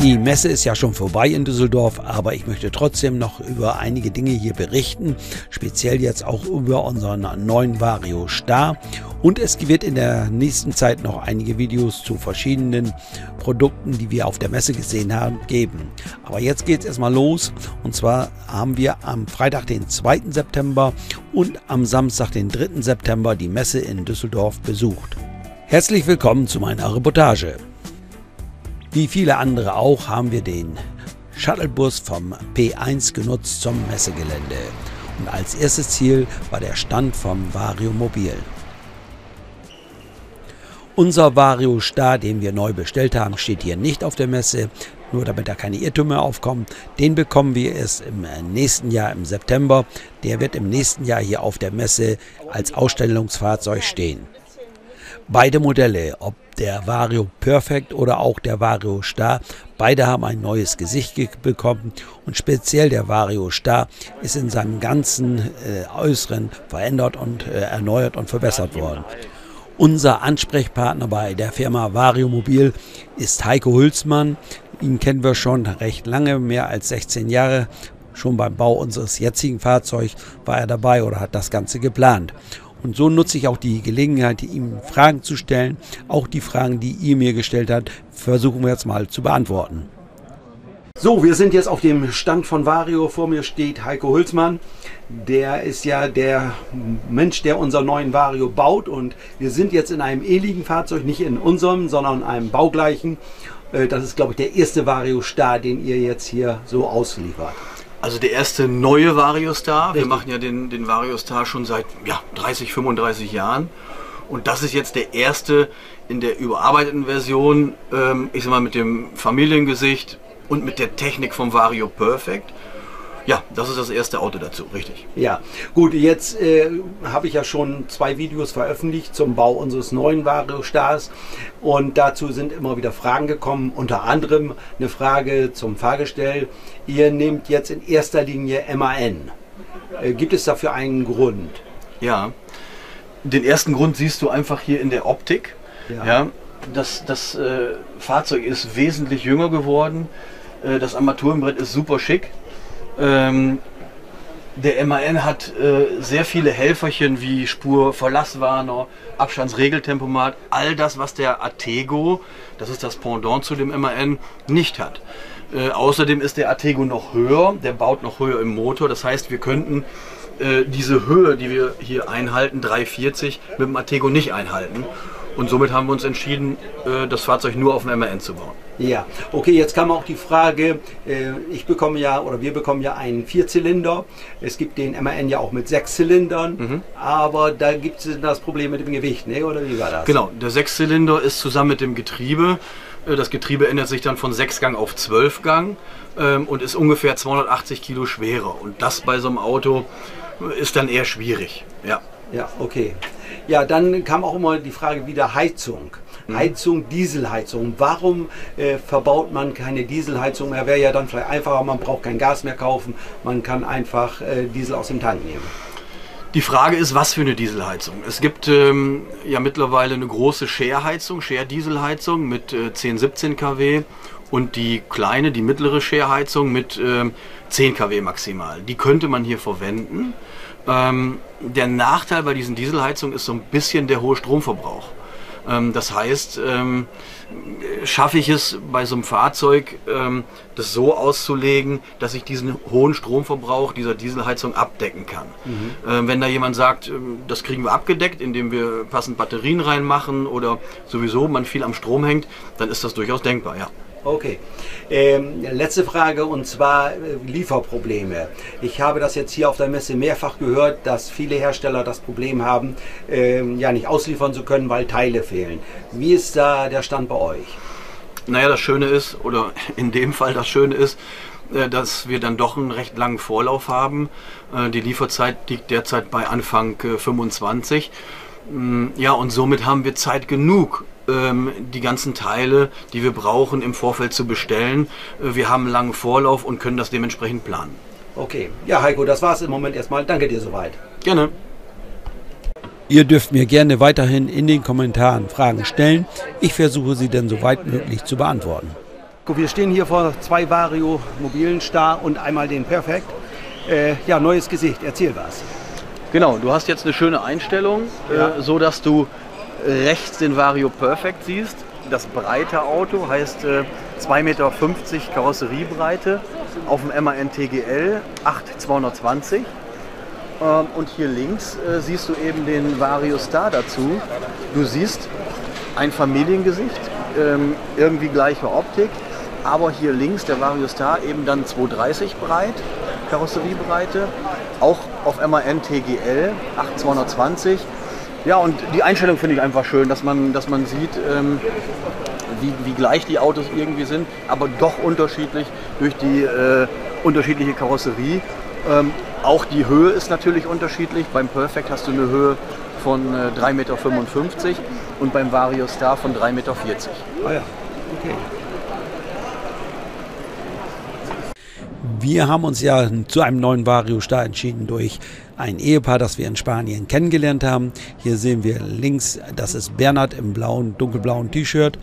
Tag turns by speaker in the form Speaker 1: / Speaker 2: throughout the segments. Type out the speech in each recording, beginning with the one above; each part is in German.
Speaker 1: Die Messe ist ja schon vorbei in Düsseldorf, aber ich möchte trotzdem noch über einige Dinge hier berichten, speziell jetzt auch über unseren neuen Vario Star. Und es wird in der nächsten Zeit noch einige Videos zu verschiedenen Produkten, die wir auf der Messe gesehen haben, geben. Aber jetzt geht es erstmal los, und zwar haben wir am Freitag, den 2. September und am Samstag, den 3. September die Messe in Düsseldorf besucht. Herzlich willkommen zu meiner Reportage. Wie viele andere auch haben wir den Shuttlebus vom P1 genutzt zum Messegelände. Und als erstes Ziel war der Stand vom Vario Mobil. Unser Vario Star, den wir neu bestellt haben, steht hier nicht auf der Messe, nur damit da keine Irrtümer aufkommen. Den bekommen wir erst im nächsten Jahr, im September. Der wird im nächsten Jahr hier auf der Messe als Ausstellungsfahrzeug stehen. Beide Modelle, ob der Vario Perfect oder auch der Vario Star, beide haben ein neues Gesicht bekommen, und speziell der Vario Star ist in seinem ganzen Äußeren verändert und erneuert und verbessert worden. Unser Ansprechpartner bei der Firma Vario Mobil ist Heiko Hülsmann. Ihn kennen wir schon recht lange, mehr als 16 Jahre. Schon beim Bau unseres jetzigen Fahrzeugs war er dabei oder hat das Ganze geplant. Und so nutze ich auch die Gelegenheit, ihm Fragen zu stellen. Auch die Fragen, die ihr mir gestellt habt, versuchen wir jetzt mal zu beantworten. So, wir sind jetzt auf dem Stand von Vario. Vor mir steht Heiko Hülsmann. Der ist ja der Mensch, der unseren neuen Vario baut. Und wir sind jetzt in einem ähnlichen Fahrzeug, nicht in unserem, sondern in einem baugleichen. Das ist, glaube ich, der erste Vario Star, den ihr jetzt hier so ausliefert.
Speaker 2: Also der erste neue Vario Star. Wir machen ja den Vario Star schon seit 30, 35 Jahren. Und das ist jetzt der erste in der überarbeiteten Version, ich sag mal mit dem Familiengesicht und mit der Technik vom Vario Perfect. Ja, das ist das erste Auto dazu, richtig.
Speaker 1: Ja, gut, jetzt habe ich ja schon 2 Videos veröffentlicht zum Bau unseres neuen Vario Stars, und dazu sind immer wieder Fragen gekommen, unter anderem eine Frage zum Fahrgestell. Ihr nehmt jetzt in erster Linie MAN. Gibt es dafür einen Grund?
Speaker 2: Ja, den ersten Grund siehst du einfach hier in der Optik. Ja, das Fahrzeug ist wesentlich jünger geworden, das Armaturenbrett ist super schick. Der MAN hat sehr viele Helferchen wie Spurverlasswarner, Abstandsregeltempomat, all das, was der Atego, das ist das Pendant zu dem MAN, nicht hat. Außerdem ist der Atego noch höher, der baut noch höher im Motor, das heißt, wir könnten diese Höhe, die wir hier einhalten, 340, mit dem Atego nicht einhalten. Und somit haben wir uns entschieden, das Fahrzeug nur auf dem MAN zu bauen.
Speaker 1: Ja, okay, jetzt kam auch die Frage, wir bekommen ja einen 4-Zylinder. Es gibt den MAN ja auch mit 6 Zylindern, aber da gibt es das Problem mit dem Gewicht, ne? Oder wie war das?
Speaker 2: Genau, der 6-Zylinder ist zusammen mit dem Getriebe. Das Getriebe ändert sich dann von 6-Gang auf 12-Gang und ist ungefähr 280 Kilo schwerer. Und das bei so einem Auto ist dann eher schwierig. Ja,
Speaker 1: ja, okay. Ja, dann kam auch immer die Frage wieder Heizung. Heizung, Dieselheizung. Warum verbaut man keine Dieselheizung mehr? Wäre ja dann vielleicht einfacher, man braucht kein Gas mehr kaufen, man kann einfach Diesel aus dem Tank nehmen.
Speaker 2: Die Frage ist, was für eine Dieselheizung. Es gibt ja mittlerweile eine große Share-Heizung, Share-Dieselheizung mit 10, 17 kW und die kleine, die mittlere Share-Heizung mit 10 kW maximal. Die könnte man hier verwenden. Der Nachteil bei diesen Dieselheizungen ist so ein bisschen der hohe Stromverbrauch. Das heißt, schaffe ich es bei so einem Fahrzeug, das so auszulegen, dass ich diesen hohen Stromverbrauch dieser Dieselheizung abdecken kann. Wenn da jemand sagt, das kriegen wir abgedeckt, indem wir passend Batterien reinmachen oder sowieso man viel am Strom hängt, dann ist das durchaus denkbar, ja.
Speaker 1: Okay. Letzte Frage, und zwar Lieferprobleme. Ich habe das jetzt hier auf der Messe mehrfach gehört, dass viele Hersteller das Problem haben, nicht ausliefern zu können, weil Teile fehlen. Wie ist da der Stand bei euch?
Speaker 2: Naja, das Schöne ist, oder in dem Fall das Schöne ist, dass wir dann doch einen recht langen Vorlauf haben. Die Lieferzeit liegt derzeit bei Anfang 25. Ja, und somit haben wir Zeit genug, die ganzen Teile, die wir brauchen, im Vorfeld zu bestellen. Wir haben einen langen Vorlauf und können das dementsprechend planen.
Speaker 1: Okay. Ja, Heiko, das war es im Moment erstmal. Danke dir soweit.
Speaker 2: Gerne.
Speaker 1: Ihr dürft mir gerne weiterhin in den Kommentaren Fragen stellen. Ich versuche sie dann so weit möglich zu beantworten. Gut, wir stehen hier vor zwei Vario mobilen Star und einmal den Perfect. Ja, neues Gesicht, erzähl was.
Speaker 2: Genau, du hast jetzt eine schöne Einstellung, so dass du rechts den Vario Perfect siehst. Das breite Auto heißt 2,50 Meter Karosseriebreite auf dem MAN TGL 8220. Und hier links siehst du eben den Vario Star dazu. Du siehst ein Familiengesicht, irgendwie gleiche Optik, aber hier links der Vario Star eben dann 230 breit, Karosseriebreite, auch auf MAN TGL 8220. Ja, und die Einstellung finde ich einfach schön, dass man sieht, wie gleich die Autos irgendwie sind, aber doch unterschiedlich durch die unterschiedliche Karosserie. Auch die Höhe ist natürlich unterschiedlich. Beim Perfect hast du eine Höhe von 3,55 Meter und beim Vario Star von 3,40 Meter.
Speaker 1: Ah ja, okay. Wir haben uns ja zu einem neuen Vario Star entschieden durch ein Ehepaar, das wir in Spanien kennengelernt haben. Hier sehen wir links, das ist Bernhard im dunkelblauen T-Shirt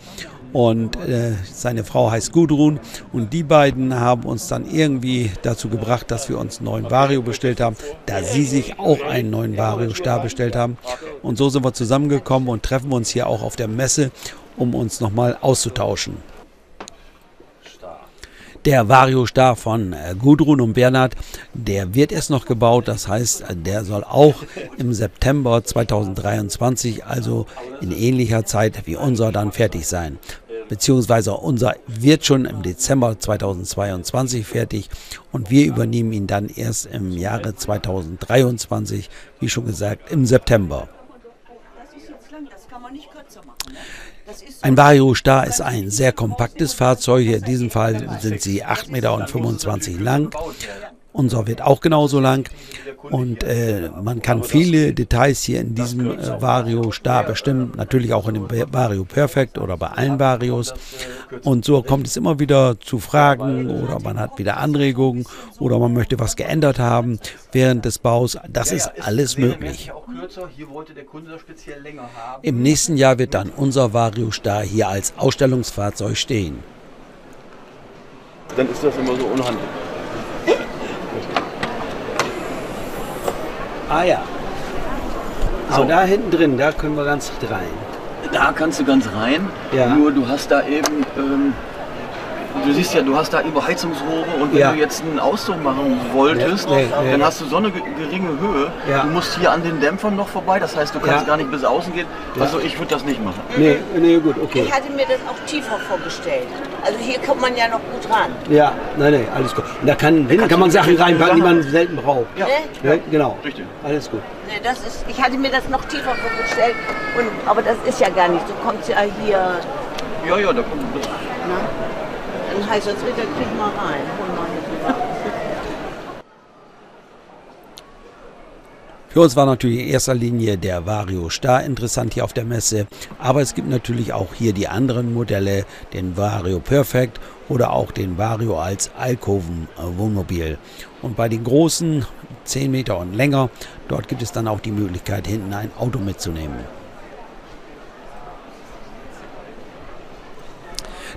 Speaker 1: und seine Frau heißt Gudrun und die beiden haben uns dann irgendwie dazu gebracht, dass wir uns einen neuen Vario bestellt haben, da sie sich auch einen neuen Vario Star bestellt haben. Und so sind wir zusammengekommen und treffen uns hier auch auf der Messe, um uns nochmal auszutauschen. Der Vario Star von Gudrun und Bernhard, der wird erst noch gebaut, das heißt, der soll auch im September 2023, also in ähnlicher Zeit wie unser, dann fertig sein. Beziehungsweise unser wird schon im Dezember 2022 fertig und wir übernehmen ihn dann erst im Jahre 2023, wie schon gesagt, im September. Das ist jetzt lang, das kann man nicht kürzer machen, ne? Ein Vario Star ist ein sehr kompaktes Fahrzeug. In diesem Fall sind sie 8,25 Meter lang. Unser wird auch genauso lang. Und man kann viele Details hier in diesem Vario Star bestimmen. Natürlich auch in dem Vario Perfect oder bei allen Varios. Und so kommt es immer wieder zu Fragen oder man hat wieder Anregungen oder man möchte was geändert haben während des Baus. Das ist alles möglich. Im nächsten Jahr wird dann unser Vario Star hier als Ausstellungsfahrzeug stehen.
Speaker 2: Dann ist das immer so unhandlich.
Speaker 1: Ah ja. So, da hinten drin, da können wir ganz rein.
Speaker 2: Da kannst du ganz rein, nur du hast da eben, du siehst ja, du hast da Überheizungsrohre und wenn du jetzt einen Auszug machen wolltest, dann hast du so eine geringe Höhe. Du musst hier an den Dämpfern noch vorbei, das heißt, du kannst gar nicht bis außen gehen. Also ich würde das nicht machen.
Speaker 1: Nee, gut, okay.
Speaker 3: Ich hatte mir das auch tiefer vorgestellt. Also hier kommt man ja noch gut ran.
Speaker 1: Ja, nein, alles gut. Und da kann man Sachen reinpacken, die man selten braucht.
Speaker 2: Ja,
Speaker 1: genau.
Speaker 2: Richtig.
Speaker 1: Alles gut.
Speaker 3: Nee, ich hatte mir das noch tiefer vorgestellt, aber das ist ja gar nicht. So kommt es ja hier.
Speaker 2: Ja, da kommt das.
Speaker 3: Dann heißt das, Ritter, krieg mal rein. Hol mal hier rüber.
Speaker 1: Für uns war natürlich in erster Linie der Vario Star interessant hier auf der Messe, aber es gibt natürlich auch hier die anderen Modelle, den Vario Perfect oder auch den Vario als Alkoven-Wohnmobil. Und bei den großen, 10 Meter und länger, dort gibt es dann auch die Möglichkeit, hinten ein Auto mitzunehmen.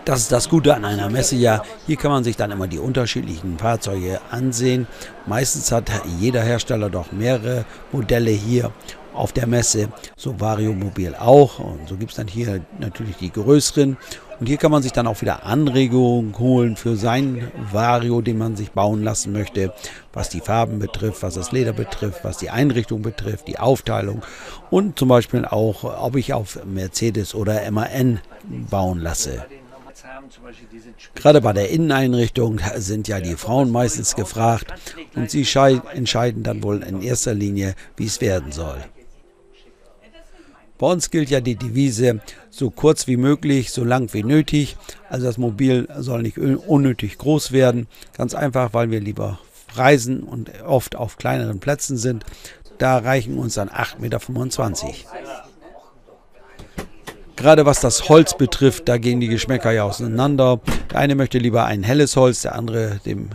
Speaker 1: Das ist das Gute an einer Messe, ja. Hier kann man sich dann immer die unterschiedlichen Fahrzeuge ansehen. Meistens hat jeder Hersteller doch mehrere Modelle hier auf der Messe, so Vario Mobil auch. Und so gibt es dann hier natürlich die größeren. Und hier kann man sich dann auch wieder Anregungen holen für sein Vario, den man sich bauen lassen möchte, was die Farben betrifft, was das Leder betrifft, was die Einrichtung betrifft, die Aufteilung und zum Beispiel auch, ob ich auf Mercedes oder MAN bauen lasse. Gerade bei der Inneneinrichtung sind ja die Frauen meistens gefragt und sie entscheiden dann wohl in erster Linie, wie es werden soll. Bei uns gilt ja die Devise, so kurz wie möglich, so lang wie nötig. Also das Mobil soll nicht unnötig groß werden. Ganz einfach, weil wir lieber reisen und oft auf kleineren Plätzen sind. Da reichen uns dann 8,25 Meter. Gerade was das Holz betrifft, da gehen die Geschmäcker ja auseinander. Der eine möchte lieber ein helles Holz, der andere, dem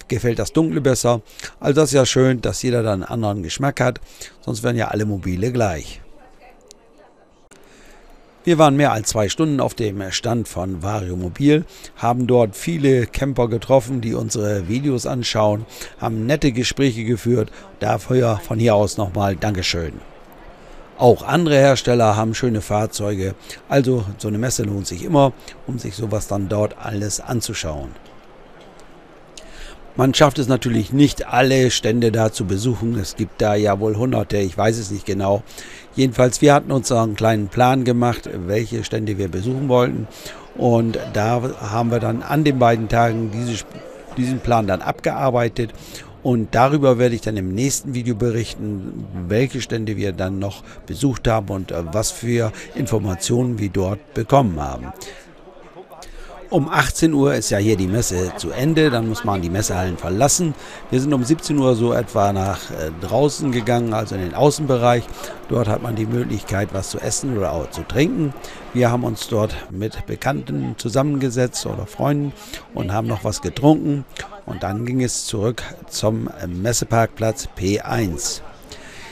Speaker 1: gefällt das Dunkle besser. Also das ist ja schön, dass jeder dann einen anderen Geschmack hat, sonst wären ja alle Mobile gleich. Wir waren mehr als 2 Stunden auf dem Stand von Variomobil, haben dort viele Camper getroffen, die unsere Videos anschauen, haben nette Gespräche geführt. Dafür von hier aus nochmal Dankeschön. Auch andere Hersteller haben schöne Fahrzeuge, also so eine Messe lohnt sich immer, um sich sowas dann dort alles anzuschauen. Man schafft es natürlich nicht, alle Stände da zu besuchen. Es gibt da ja wohl hunderte, ich weiß es nicht genau. Jedenfalls, wir hatten uns einen kleinen Plan gemacht, welche Stände wir besuchen wollten. Und da haben wir dann an den beiden Tagen diesen Plan dann abgearbeitet. Und darüber werde ich dann im nächsten Video berichten, welche Stände wir dann noch besucht haben und was für Informationen wir dort bekommen haben. Um 18 Uhr ist ja hier die Messe zu Ende, dann muss man die Messehallen verlassen. Wir sind um 17 Uhr so etwa nach draußen gegangen, also in den Außenbereich. Dort hat man die Möglichkeit, was zu essen oder auch zu trinken. Wir haben uns dort mit Bekannten zusammengesetzt oder Freunden und haben noch was getrunken. Und dann ging es zurück zum Messeparkplatz P1.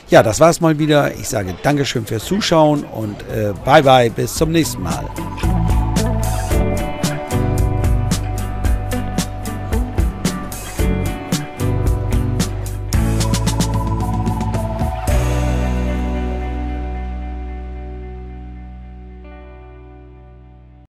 Speaker 1: Ja, das war's mal wieder. Ich sage Dankeschön fürs Zuschauen und bye bye, bis zum nächsten Mal.